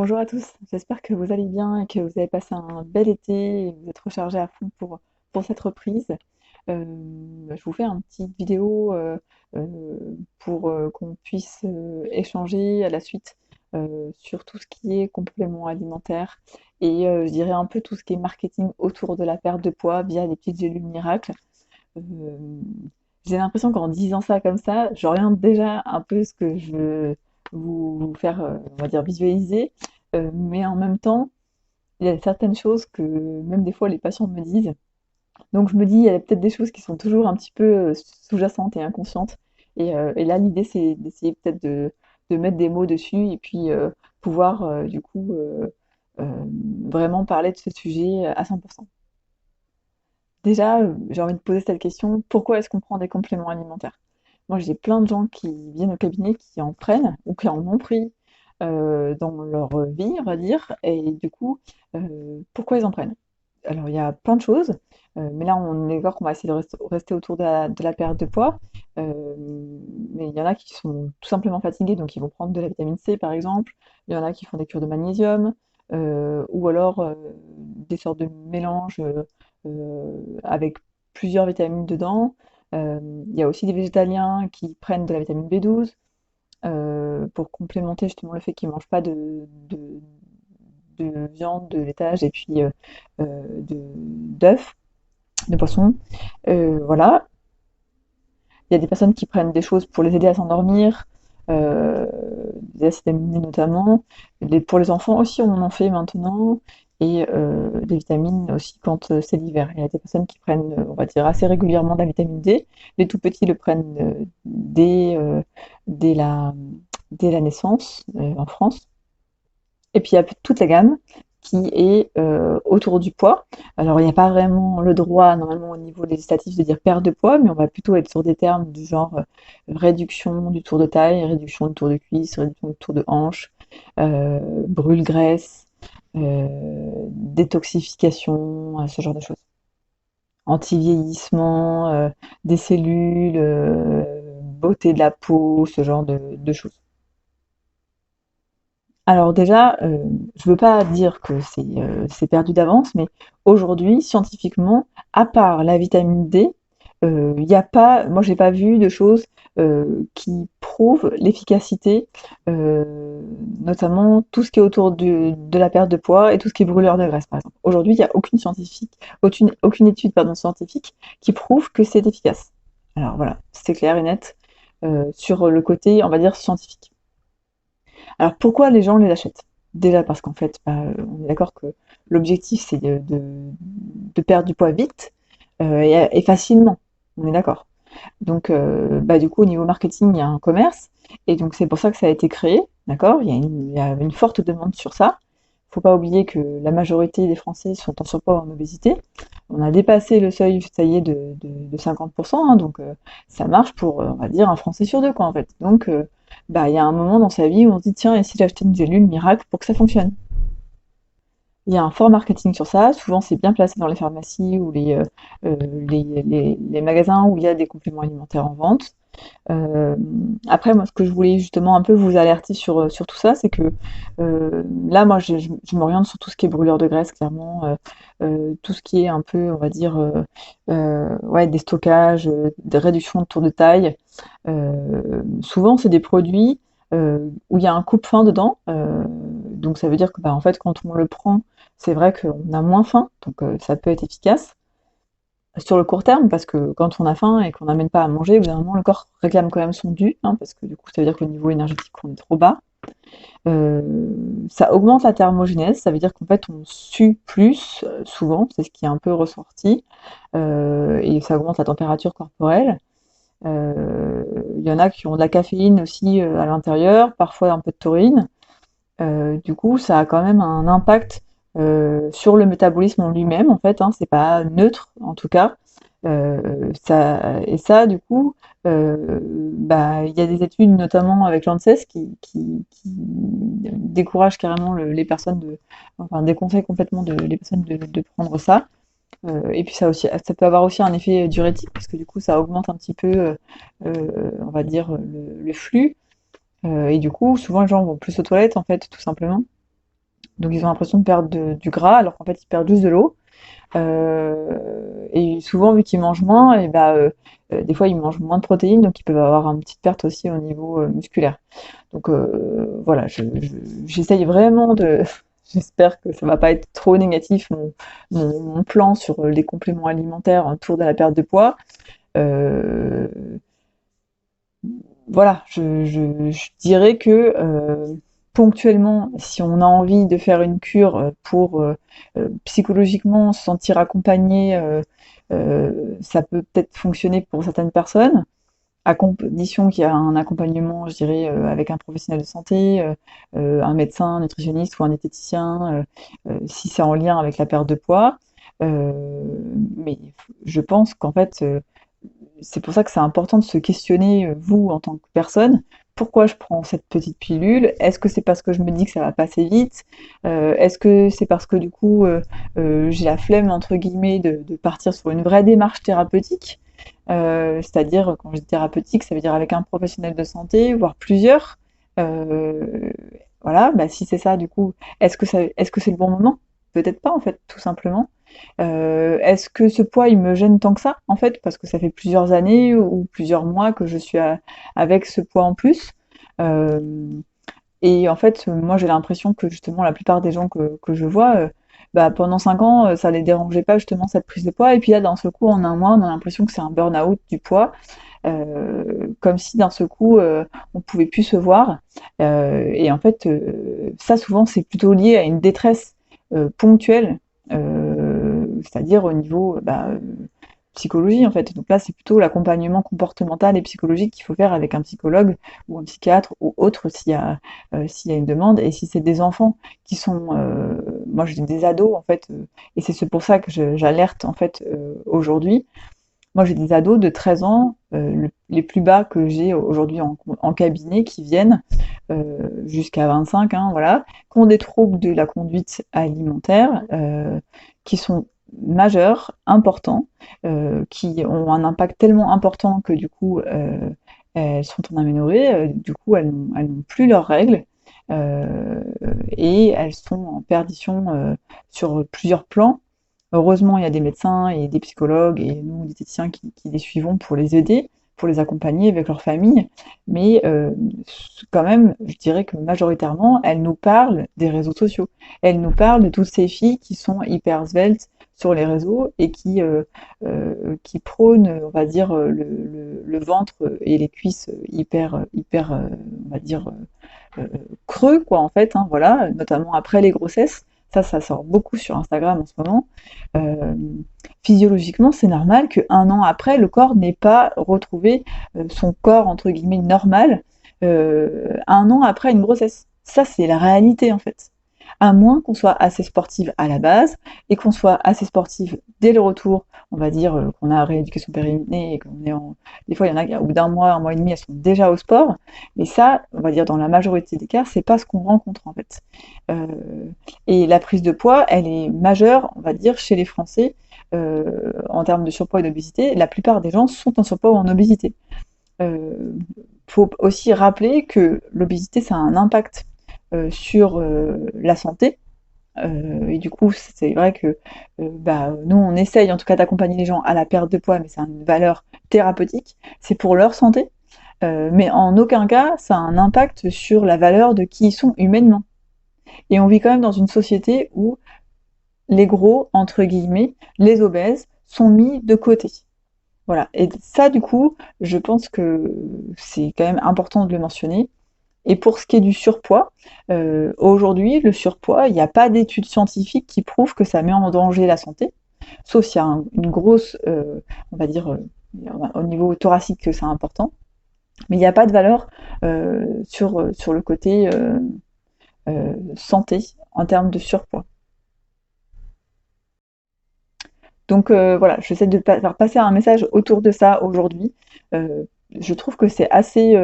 Bonjour à tous, j'espère que vous allez bien et que vous avez passé un bel été et que vous êtes rechargés à fond pour cette reprise. Je vous fais une petite vidéo pour qu'on puisse échanger à la suite sur tout ce qui est complément alimentaire et je dirais un peu tout ce qui est marketing autour de la perte de poids via des petites gélules miracles. Euh, j'ai l'impression qu'en disant ça comme ça, j'oriente déjà un peu ce que je veux vous faire, on va dire, visualiser. Mais en même temps, il y a certaines choses que même des fois les patients me disent. Donc je me dis, il y a peut-être des choses qui sont toujours un petit peu sous-jacentes et inconscientes. Et là, l'idée, c'est d'essayer peut-être de mettre des mots dessus et puis pouvoir du coup euh, vraiment parler de ce sujet à 100%. Déjà, j'ai envie de poser cette question, pourquoi est-ce qu'on prend des compléments alimentaires? Moi, j'ai plein de gens qui viennent au cabinet qui en prennent ou qui en ont pris dans leur vie, on va dire, et du coup, pourquoi ils en prennent? Alors, il y a plein de choses, mais là, on est d'accord qu'on va essayer de rester autour de la perte de poids. Euh, mais il y en a qui sont tout simplement fatigués, donc ils vont prendre de la vitamine C, par exemple. Il y en a qui font des cures de magnésium, ou alors des sortes de mélanges avec plusieurs vitamines dedans. Il y a aussi des végétaliens qui prennent de la vitamine B12 pour complémenter justement le fait qu'ils ne mangent pas de viande, de laitage et puis d'œufs, de poissons. Voilà. Il y a des personnes qui prennent des choses pour les aider à s'endormir, euh, des acides aminés notamment. Pour les enfants aussi, on en fait maintenant. Et des vitamines aussi quand c'est l'hiver. Il y a des personnes qui prennent, on va dire, assez régulièrement de la vitamine D. Les tout petits le prennent dès la, dès la naissance en France. Et puis il y a toute la gamme qui est autour du poids. Alors il n'y a pas vraiment le droit normalement au niveau législatif de dire perte de poids, mais on va plutôt être sur des termes du genre réduction du tour de taille, réduction du tour de cuisse, réduction du tour de hanche, brûle-graisse, détoxification, ce genre de choses. Anti-vieillissement, des cellules, beauté de la peau, ce genre de choses. Alors déjà, je veux pas dire que c'est perdu d'avance, mais aujourd'hui, scientifiquement, à part la vitamine D, il y a pas moi j'ai pas vu de choses, qui prouvent l'efficacité, notamment tout ce qui est autour de la perte de poids et tout ce qui est brûleur de graisse, par exemple. Aujourd'hui, il y a aucune étude, pardon, scientifique qui prouve que c'est efficace. Alors voilà, c'est clair et net, sur le côté, on va dire, scientifique. Alors pourquoi les gens les achètent? Déjà parce qu'en fait, on est d'accord que l'objectif c'est de perdre du poids vite et facilement. On est d'accord. Donc du coup au niveau marketing il y a un commerce et donc c'est pour ça que ça a été créé, d'accord? Il y a une forte demande sur ça. Faut pas oublier que la majorité des Français sont en surpoids ou en obésité. On a dépassé le seuil, ça y est, de 50%, hein, donc ça marche pour, on va dire, un Français sur deux, quoi, en fait. Donc, il y a un moment dans sa vie où on se dit, tiens, et si j'achetais une gélule miracle pour que ça fonctionne? Il y a un fort marketing sur ça. Souvent, c'est bien placé dans les pharmacies ou les magasins où il y a des compléments alimentaires en vente. Euh, Après, moi, ce que je voulais justement un peu vous alerter sur tout ça, c'est que là, moi, je m'oriente sur tout ce qui est brûleur de graisse, clairement, tout ce qui est un peu, on va dire, ouais, des stockages, des réductions de tour de taille. Souvent, c'est des produits où il y a un coupe-faim dedans. Donc, ça veut dire que, en fait, quand on le prend, c'est vrai qu'on a moins faim, donc ça peut être efficace sur le court terme, parce que quand on a faim et qu'on n'amène pas à manger, au bout d'un moment, le corps réclame quand même son dû, hein, parce que du coup, ça veut dire que le niveau énergétique, on est trop bas. Euh, Ça augmente la thermogenèse, ça veut dire qu'en fait, on sue plus, souvent, c'est ce qui est un peu ressorti, et ça augmente la température corporelle. Il y en a qui ont de la caféine aussi à l'intérieur, parfois un peu de taurine. Du coup, ça a quand même un impact sur le métabolisme en lui-même, en fait, hein, c'est pas neutre, en tout cas. Et ça, du coup, il y a des études, notamment avec l'ANSES, qui découragent carrément les personnes enfin, déconseillent complètement les personnes de prendre ça. Et puis ça peut avoir aussi un effet diurétique, parce que du coup, ça augmente un petit peu, on va dire, le flux. Et du coup, souvent, les gens vont plus aux toilettes, en fait, tout simplement. Donc ils ont l'impression de perdre du gras alors qu'en fait ils perdent juste de l'eau. Et souvent, vu qu'ils mangent moins, et bah, des fois, ils mangent moins de protéines, donc ils peuvent avoir une petite perte aussi au niveau musculaire. Donc voilà, j'essaye vraiment de. J'espère que ça va pas être trop négatif mon plan sur les compléments alimentaires autour de la perte de poids. Euh, voilà, je dirais que ponctuellement, si on a envie de faire une cure pour psychologiquement se sentir accompagné, ça peut peut-être fonctionner pour certaines personnes, à condition qu'il y ait un accompagnement, je dirais, avec un professionnel de santé, un médecin, un nutritionniste ou un diététicien, si c'est en lien avec la perte de poids. Euh, mais je pense qu'en fait, c'est pour ça que c'est important de se questionner, vous, en tant que personne. Pourquoi je prends cette petite pilule? Est-ce que c'est parce que je me dis que ça va passer vite? Est-ce que c'est parce que du coup, j'ai la flemme, entre guillemets, de partir sur une vraie démarche thérapeutique? C'est-à-dire, quand je dis thérapeutique, ça veut dire avec un professionnel de santé, voire plusieurs. Euh, voilà, bah, si c'est ça, du coup, est-ce que c'est le bon moment? Peut-être pas, en fait, tout simplement. Est-ce que ce poids, il me gêne tant que ça, en fait, parce que ça fait plusieurs années ou plusieurs mois que je suis avec ce poids en plus. Euh, et en fait, moi, j'ai l'impression que justement, la plupart des gens que je vois, bah, pendant 5 ans, ça les dérangeait pas justement cette prise de poids. Et puis là, d'un seul coup, en un mois, on a l'impression que c'est un burn-out du poids, comme si d'un seul coup, on pouvait plus se voir. Et en fait, ça, souvent, c'est plutôt lié à une détresse ponctuelle, c'est-à-dire au niveau bah, psychologie en fait. Donc là, c'est plutôt l'accompagnement comportemental et psychologique qu'il faut faire avec un psychologue ou un psychiatre ou autre s'il y a une demande. Et si c'est des enfants qui sont, moi j'ai des ados en fait, et c'est pour ça que j'alerte en fait aujourd'hui. Moi, j'ai des ados de 13 ans, les plus bas que j'ai aujourd'hui en cabinet, qui viennent jusqu'à 25, hein, voilà, qui ont des troubles de la conduite alimentaire, qui sont majeurs, importants, qui ont un impact tellement important que du coup, elles sont en aménorrhée, du coup, elles n'ont plus leurs règles. euh, et elles sont en perdition sur plusieurs plans. Heureusement, il y a des médecins et des psychologues et nous, diététiciens, qui les suivons pour les aider, pour les accompagner avec leur famille. Mais quand même, je dirais que majoritairement, elles nous parlent des réseaux sociaux. Elles nous parlent de toutes ces filles qui sont hyper sveltes sur les réseaux et qui prônent, on va dire, le ventre et les cuisses hyper, on va dire, euh, creux, quoi, en fait, hein, voilà, notamment après les grossesses. Ça sort beaucoup sur Instagram en ce moment. Euh, Physiologiquement, c'est normal qu'un an après, le corps n'ait pas retrouvé son corps, entre guillemets, normal, un an après une grossesse. Ça, c'est la réalité, en fait. À moins qu'on soit assez sportive à la base et qu'on soit assez sportive dès le retour, on va dire qu'on a rééduqué son périnée et qu'on est en. Des fois, il y en a, au bout d'un mois, un mois et demi, elles sont déjà au sport. Mais ça, on va dire dans la majorité des cas, c'est pas ce qu'on rencontre en fait. Euh, et la prise de poids, elle est majeure, on va dire, chez les Français en termes de surpoids et d'obésité. La plupart des gens sont en surpoids ou en obésité. Il faut aussi rappeler que l'obésité, ça a un impact sur la santé. Et du coup, c'est vrai que bah, nous, on essaye en tout cas d'accompagner les gens à la perte de poids, mais ça a une valeur thérapeutique. C'est pour leur santé, mais en aucun cas, ça a un impact sur la valeur de qui ils sont humainement. Et on vit quand même dans une société où les gros, entre guillemets, les obèses, sont mis de côté. Voilà. Et ça, du coup, je pense que c'est quand même important de le mentionner. Et pour ce qui est du surpoids, aujourd'hui, le surpoids, il n'y a pas d'études scientifiques qui prouvent que ça met en danger la santé, sauf s'il y a une grosse, on va dire, au niveau thoracique que c'est important, mais il n'y a pas de valeur sur le côté santé en termes de surpoids. Donc voilà, j'essaie de faire passer un message autour de ça aujourd'hui. Euh, je trouve que c'est assez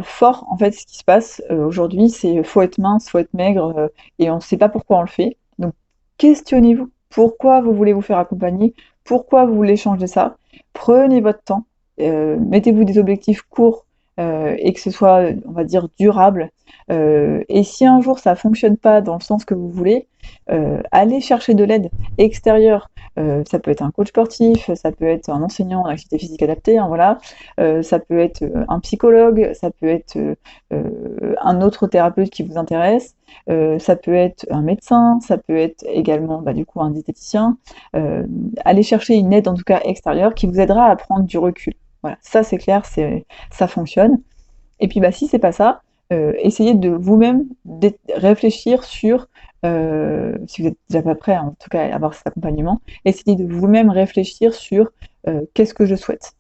fort en fait ce qui se passe aujourd'hui. C'est faut être mince, faut être maigre, et on ne sait pas pourquoi on le fait. Donc questionnez-vous. Pourquoi vous voulez vous faire accompagner? Pourquoi vous voulez changer ça? Prenez votre temps. Mettez-vous des objectifs courts, et que ce soit, on va dire, durable. Et si un jour ça fonctionne pas dans le sens que vous voulez, allez chercher de l'aide extérieure. Ça peut être un coach sportif, ça peut être un enseignant en activité physique adaptée, hein, voilà. Ça peut être un psychologue, ça peut être un autre thérapeute qui vous intéresse, ça peut être un médecin, ça peut être également du coup un diététicien. Allez chercher une aide en tout cas extérieure qui vous aidera à prendre du recul. Voilà, ça c'est clair, ça fonctionne. Et puis si c'est pas ça, essayez de vous-même réfléchir sur, si vous êtes déjà pas prêt en tout cas à avoir cet accompagnement, essayez de vous-même réfléchir sur qu'est-ce que je souhaite,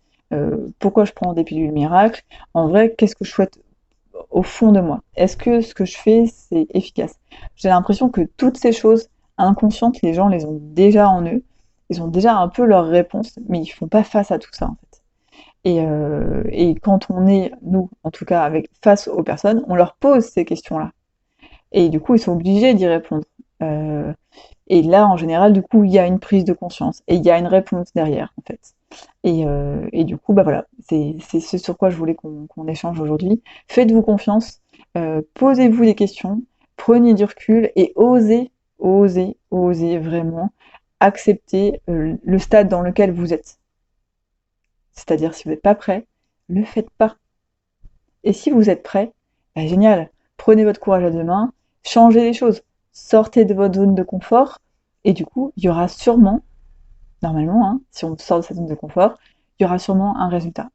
pourquoi je prends des pilules miracles, en vrai, qu'est-ce que je souhaite au fond de moi. Est-ce que ce que je fais, c'est efficace? J'ai l'impression que toutes ces choses inconscientes, les gens les ont déjà en eux, ils ont déjà un peu leur réponse, mais ils font pas face à tout ça en fait. Et quand on est, nous, en tout cas, face aux personnes, on leur pose ces questions-là. Et du coup, ils sont obligés d'y répondre. Euh, et là, en général, du coup, il y a une prise de conscience et il y a une réponse derrière, en fait. Et du coup, voilà, c'est ce sur quoi je voulais qu'on échange aujourd'hui. Faites-vous confiance, posez-vous des questions, prenez du recul et osez vraiment accepter le stade dans lequel vous êtes. C'est-à-dire, si vous n'êtes pas prêt, ne le faites pas. Et si vous êtes prêt, génial, prenez votre courage à deux mains, changez les choses, sortez de votre zone de confort, et du coup, il y aura sûrement, normalement, hein, si on sort de cette zone de confort, il y aura sûrement un résultat.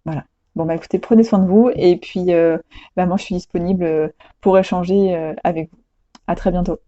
Voilà. Bon, écoutez, prenez soin de vous, et puis moi, je suis disponible pour échanger avec vous. À très bientôt.